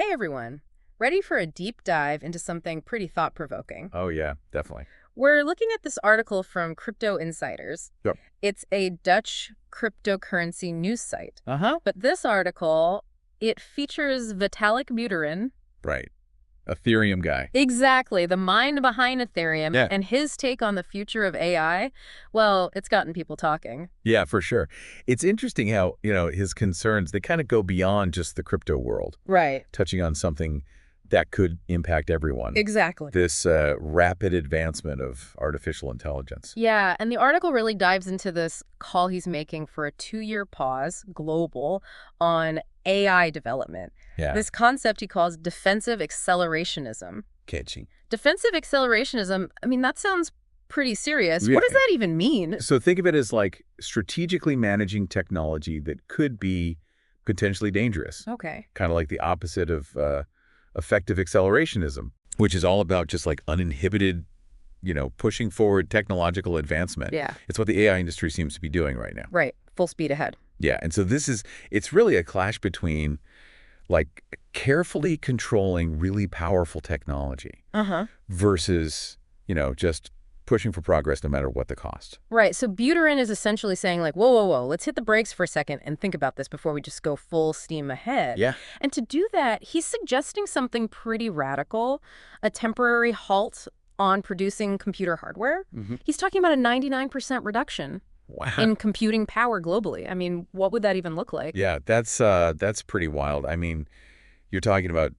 Hey everyone, ready for a deep dive into something pretty thought-provoking? Oh, yeah, definitely. We're looking at this article from Crypto Insiders. Yep. It's a Dutch cryptocurrency news site. Uh-huh. But this article, it features Vitalik Buterin. Right. Ethereum guy. Exactly, the mind behind Ethereum, Yeah. and his take on the future of AI. Well, it's gotten people talking. Yeah, for sure. It's interesting how, his concerns, they kind of go beyond just the crypto world, Right. touching on something that could impact everyone. Exactly. This rapid advancement of artificial intelligence. Yeah, and the article really dives into this call he's making for a 2-year pause, global, on AI development. Yeah. This concept he calls defensive accelerationism. Catchy. Defensive accelerationism, I mean, that sounds pretty serious. Yeah. What does that even mean? So think of it as like strategically managing technology that could be potentially dangerous. Okay. Kind of like the opposite of effective accelerationism, which is all about just like uninhibited, pushing forward technological advancement. Yeah. It's what the AI industry seems to be doing right now. Right. Full speed ahead. Yeah. And so it's really a clash between like carefully controlling really powerful technology versus, just pushing for progress no matter what the cost. Right. So Buterin is essentially saying like, whoa, whoa, whoa, let's hit the brakes for a second and think about this before we just go full steam ahead. Yeah. And to do that, he's suggesting something pretty radical, a temporary halt on producing computer hardware. He's talking about a 99% reduction in computing power globally. I mean, what would that even look like? Yeah, that's pretty wild. I mean, you're talking about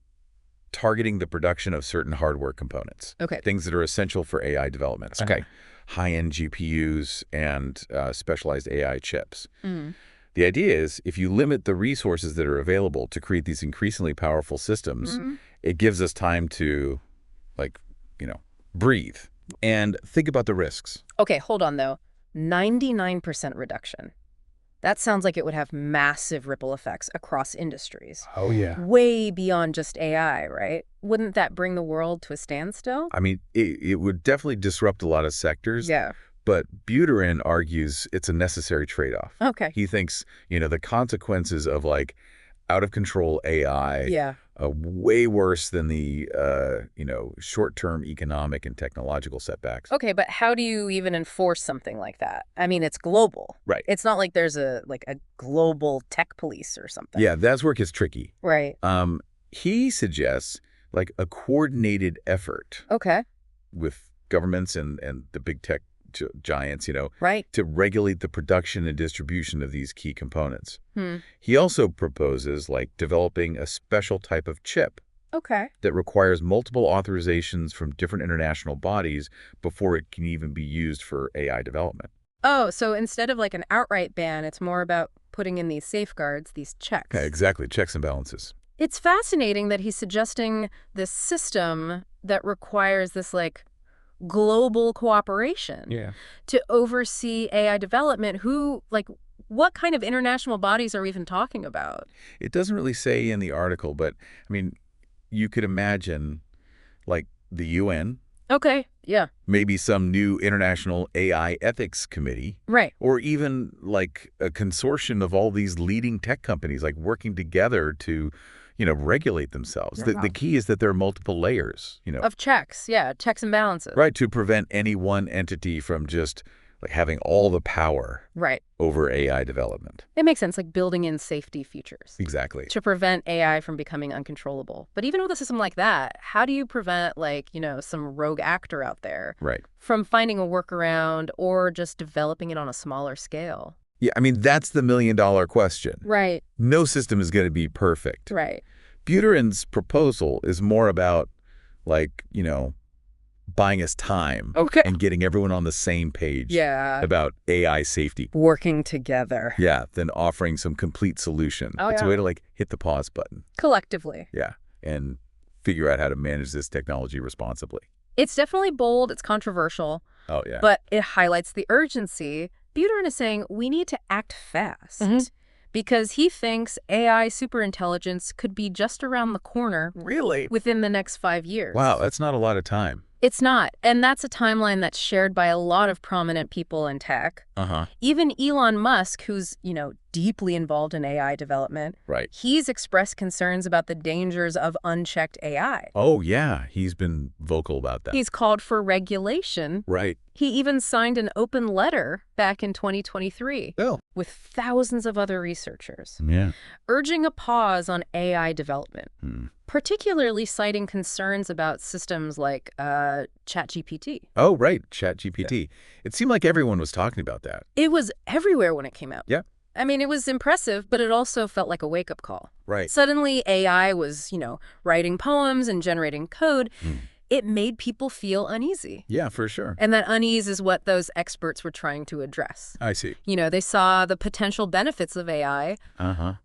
targeting the production of certain hardware components. Okay. Things that are essential for AI development. Okay. High-end GPUs and specialized AI chips. The idea is if you limit the resources that are available to create these increasingly powerful systems, it gives us time to, breathe and think about the risks. Okay, hold on though. 99% reduction. That sounds like it would have massive ripple effects across industries. Oh, yeah. Way beyond just AI, right? Wouldn't that bring the world to a standstill? I mean, it would definitely disrupt a lot of sectors. Yeah. But Buterin argues it's a necessary trade-off. Okay. He thinks, the consequences of out-of-control AI way worse than the, short-term economic and technological setbacks. Okay, but how do you even enforce something like that? I mean, it's global. Right. It's not like there's a global tech police or something. Yeah, that's where it gets tricky. Right. He suggests a coordinated effort with governments and the big tech giants, right, to regulate the production and distribution of these key components. He also proposes developing a special type of chip that requires multiple authorizations from different international bodies before it can even be used for AI development. Oh, so instead of an outright ban, it's more about putting in these safeguards, these checks. Yeah, exactly. Checks and balances. It's fascinating that he's suggesting this system that requires this global cooperation to oversee AI development. What kind of international bodies are we even talking about? It doesn't really say in the article, but I mean, you could imagine the UN. Okay, yeah. Maybe some new international AI ethics committee. Right. Or even a consortium of all these leading tech companies working together to regulate themselves. The key is that there are multiple layers, of checks, checks and balances. Right, to prevent any one entity from just having all the power over AI development. It makes sense, building in safety features. Exactly. To prevent AI from becoming uncontrollable. But even with a system like that, how do you prevent some rogue actor out there from finding a workaround or just developing it on a smaller scale? Yeah, I mean, that's the million-dollar question. Right. No system is going to be perfect. Right. Buterin's proposal is more about, buying us time and getting everyone on the same page about AI safety. Working together. Yeah, then offering some complete solution. It's a way to, hit the pause button. Collectively. Yeah, and figure out how to manage this technology responsibly. It's definitely bold. It's controversial. Oh, yeah. But it highlights the urgency. Buterin is saying we need to act fast because he thinks AI superintelligence could be just around the corner. Really? Within the next 5 years. Wow, that's not a lot of time. It's not. And that's a timeline that's shared by a lot of prominent people in tech. Even Elon Musk, who's, deeply involved in AI development. Right. He's expressed concerns about the dangers of unchecked AI. Oh, yeah. He's been vocal about that. He's called for regulation. Right. He even signed an open letter back in 2023 with thousands of other researchers, urging a pause on AI development, particularly citing concerns about systems like ChatGPT. Oh, right. ChatGPT. It seemed like everyone was talking about that. It was everywhere when it came out. Yeah. I mean, it was impressive, but it also felt like a wake-up call. Right. Suddenly, AI was, writing poems and generating code. It made people feel uneasy. Yeah, for sure. And that unease is what those experts were trying to address. I see. They saw the potential benefits of AI,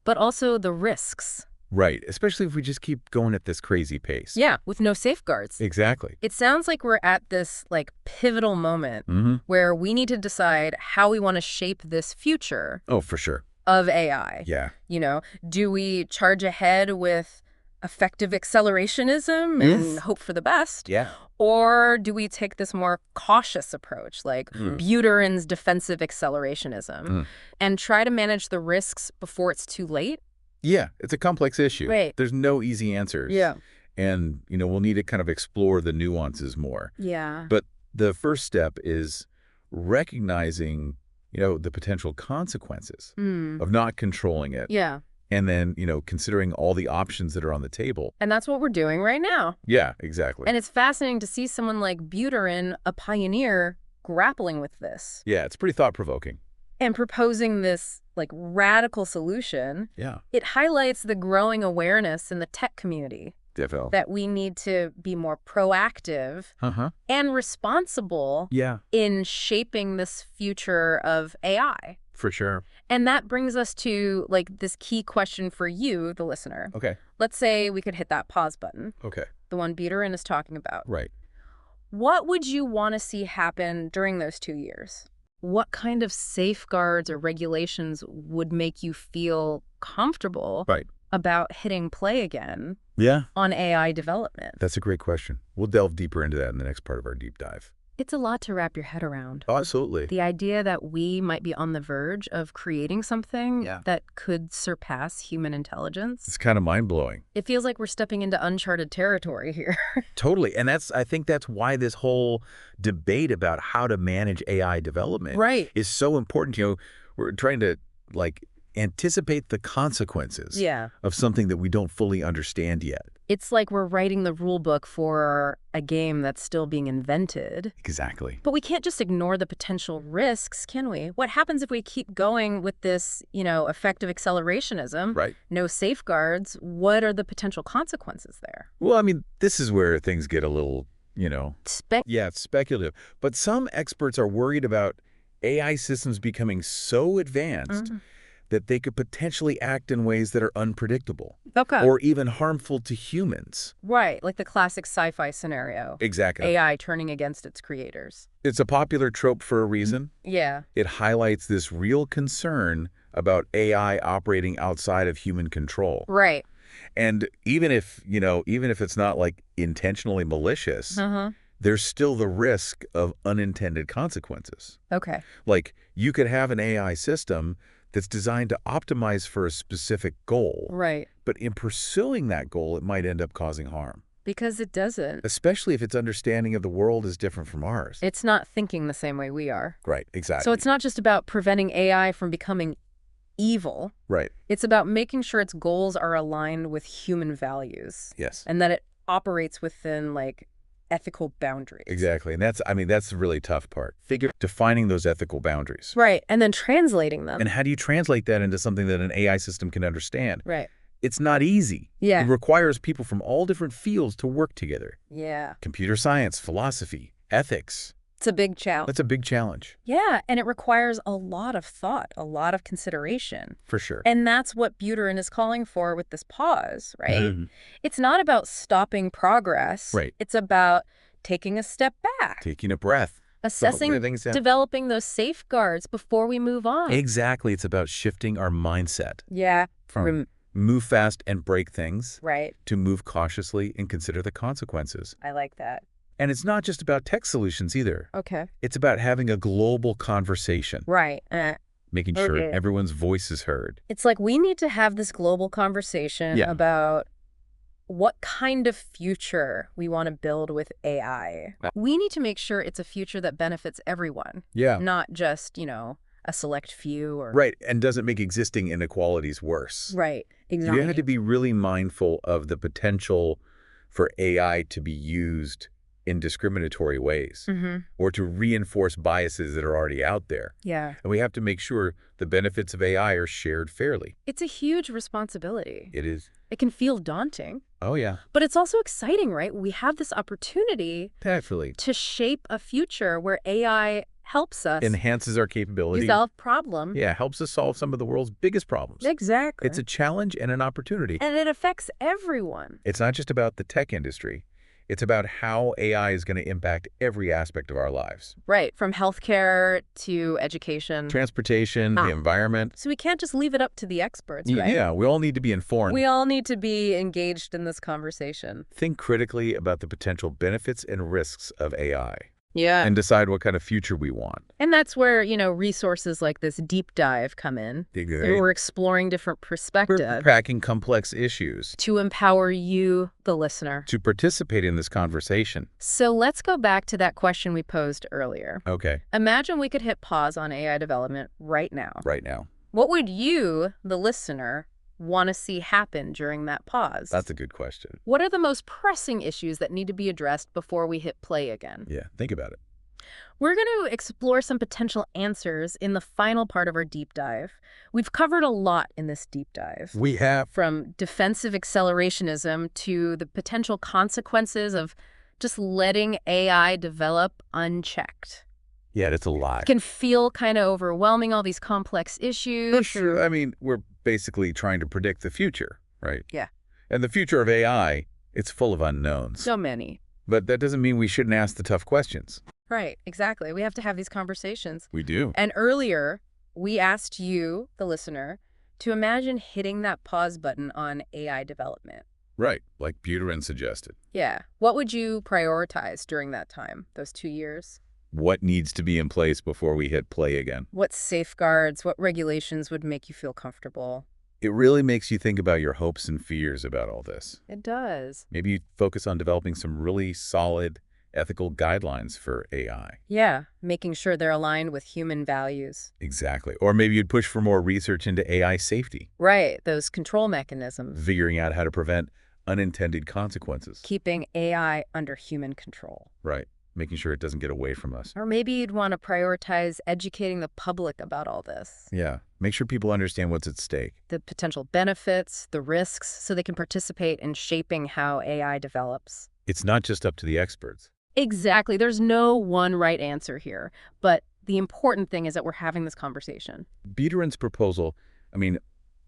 but also the risks. Right, especially if we just keep going at this crazy pace. Yeah, with no safeguards. Exactly. It sounds like we're at this, pivotal moment where we need to decide how we want to shape this future. Oh, for sure. Of AI. Yeah. Do we charge ahead with effective accelerationism and hope for the best? Yeah. Or do we take this more cautious approach, like Buterin's defensive accelerationism, and try to manage the risks before it's too late? Yeah, it's a complex issue. Right. There's no easy answers. Yeah. And, we'll need to kind of explore the nuances more. Yeah. But the first step is recognizing, the potential consequences of not controlling it. Yeah. And then, considering all the options that are on the table. And that's what we're doing right now. Yeah, exactly. And it's fascinating to see someone like Buterin, a pioneer, grappling with this. Yeah, it's pretty thought-provoking. And proposing this, radical solution. Yeah. It highlights the growing awareness in the tech community. Definitely. That we need to be more proactive and responsible in shaping this future of AI. For sure. And that brings us to, this key question for you, the listener. Okay. Let's say we could hit that pause button. Okay. The one Buterin is talking about. Right. What would you want to see happen during those 2 years? What kind of safeguards or regulations would make you feel comfortable about hitting play again on AI development? That's a great question. We'll delve deeper into that in the next part of our deep dive. It's a lot to wrap your head around. Oh, absolutely. The idea that we might be on the verge of creating something that could surpass human intelligence. It's kind of mind-blowing. It feels like we're stepping into uncharted territory here. Totally. And I think that's why this whole debate about how to manage AI development is so important. We're trying to anticipate the consequences of something that we don't fully understand yet. It's like we're writing the rule book for a game that's still being invented. Exactly. But we can't just ignore the potential risks, can we? What happens if we keep going with this, effective accelerationism? Right. No safeguards. What are the potential consequences there? Well, I mean, this is where things get a little, it's speculative. But some experts are worried about AI systems becoming so advanced that they could potentially act in ways that are unpredictable. Okay. Or even harmful to humans. Right, like the classic sci-fi scenario. Exactly. AI turning against its creators. It's a popular trope for a reason. Yeah. It highlights this real concern about AI operating outside of human control. Right. And even if it's not intentionally malicious, there's still the risk of unintended consequences. Okay. You could have an AI system that's designed to optimize for a specific goal. Right. But in pursuing that goal, it might end up causing harm. Because it doesn't. Especially if its understanding of the world is different from ours. It's not thinking the same way we are. Right, exactly. So it's not just about preventing AI from becoming evil. Right. It's about making sure its goals are aligned with human values. Yes. And that it operates within, ethical boundaries. Exactly. And that's the really tough part. Defining those ethical boundaries. Right. And then translating them. And how do you translate that into something that an AI system can understand? Right. It's not easy. Yeah. It requires people from all different fields to work together. Yeah. Computer science, philosophy, ethics. It's a big challenge. That's a big challenge. Yeah, and it requires a lot of thought, a lot of consideration. For sure. And that's what Buterin is calling for with this pause, right? It's not about stopping progress. Right. It's about taking a step back. Taking a breath. Assessing, developing those safeguards before we move on. Exactly. It's about shifting our mindset. Yeah. From move fast and break things. Right. To move cautiously and consider the consequences. I like that. And it's not just about tech solutions either. Okay. It's about having a global conversation. Right. making sure everyone's voice is heard. It's like we need to have this global conversation about what kind of future we want to build with AI. We need to make sure it's a future that benefits everyone. Not just, a select few or... Right, and doesn't make existing inequalities worse. Right, exactly. You have to be really mindful of the potential for AI to be used in discriminatory ways or to reinforce biases that are already out there. Yeah. And we have to make sure the benefits of AI are shared fairly. It's a huge responsibility. It is. It can feel daunting. Oh, yeah. But it's also exciting, right? We have this opportunity to shape a future where AI helps us. Enhances our capability. To solve problems. Yeah, helps us solve some of the world's biggest problems. Exactly. It's a challenge and an opportunity. And it affects everyone. It's not just about the tech industry. It's about how AI is going to impact every aspect of our lives. Right, from healthcare to education. Transportation, the environment. So we can't just leave it up to the experts, right? Yeah, we all need to be informed. We all need to be engaged in this conversation. Think critically about the potential benefits and risks of AI. Yeah. And decide what kind of future we want. And that's where, resources like this deep dive come in. We're exploring different perspectives. We're cracking complex issues. To empower you, the listener. To participate in this conversation. So let's go back to that question we posed earlier. Okay. Imagine we could hit pause on AI development right now. Right now. What would you, the listener, want to see happen during that pause? That's a good question. What are the most pressing issues that need to be addressed before we hit play again? Yeah, think about it. We're going to explore some potential answers in the final part of our deep dive. We've covered a lot in this deep dive. We have. From defensive accelerationism to the potential consequences of just letting AI develop unchecked. Yeah, it's a lot. It can feel kind of overwhelming, all these complex issues. Sure. I mean, we're basically trying to predict the future, right? Yeah. And the future of AI, it's full of unknowns. So many. But that doesn't mean we shouldn't ask the tough questions. Right, exactly. We have to have these conversations. We do. And earlier, we asked you, the listener, to imagine hitting that pause button on AI development. Right, like Buterin suggested. Yeah. What would you prioritize during that time, those 2 years? What needs to be in place before we hit play again? What safeguards, what regulations would make you feel comfortable? It really makes you think about your hopes and fears about all this. It does. Maybe you focus on developing some really solid ethical guidelines for AI. Yeah, making sure they're aligned with human values. Exactly. Or maybe you'd push for more research into AI safety. Right, those control mechanisms. Figuring out how to prevent unintended consequences. Keeping AI under human control. Right. Making sure it doesn't get away from us. Or maybe you'd want to prioritize educating the public about all this. Yeah. Make sure people understand what's at stake. The potential benefits, the risks, so they can participate in shaping how AI develops. It's not just up to the experts. Exactly. There's no one right answer here. But the important thing is that we're having this conversation. Buterin's proposal, I mean,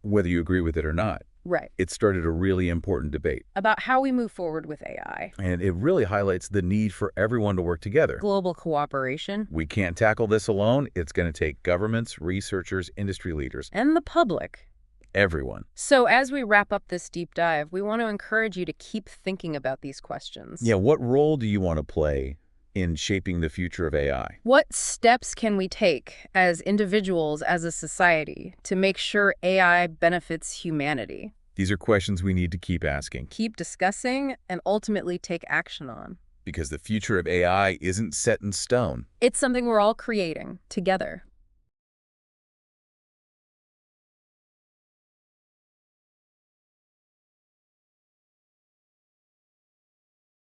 whether you agree with it or not, right, it started a really important debate. About how we move forward with AI. And it really highlights the need for everyone to work together. Global cooperation. We can't tackle this alone. It's going to take governments, researchers, industry leaders. And the public. Everyone. So as we wrap up this deep dive, we want to encourage you to keep thinking about these questions. Yeah, what role do you want to play in shaping the future of AI? What steps can we take as individuals, as a society, to make sure AI benefits humanity? These are questions we need to keep asking. Keep discussing and ultimately take action on. Because the future of AI isn't set in stone. It's something we're all creating together.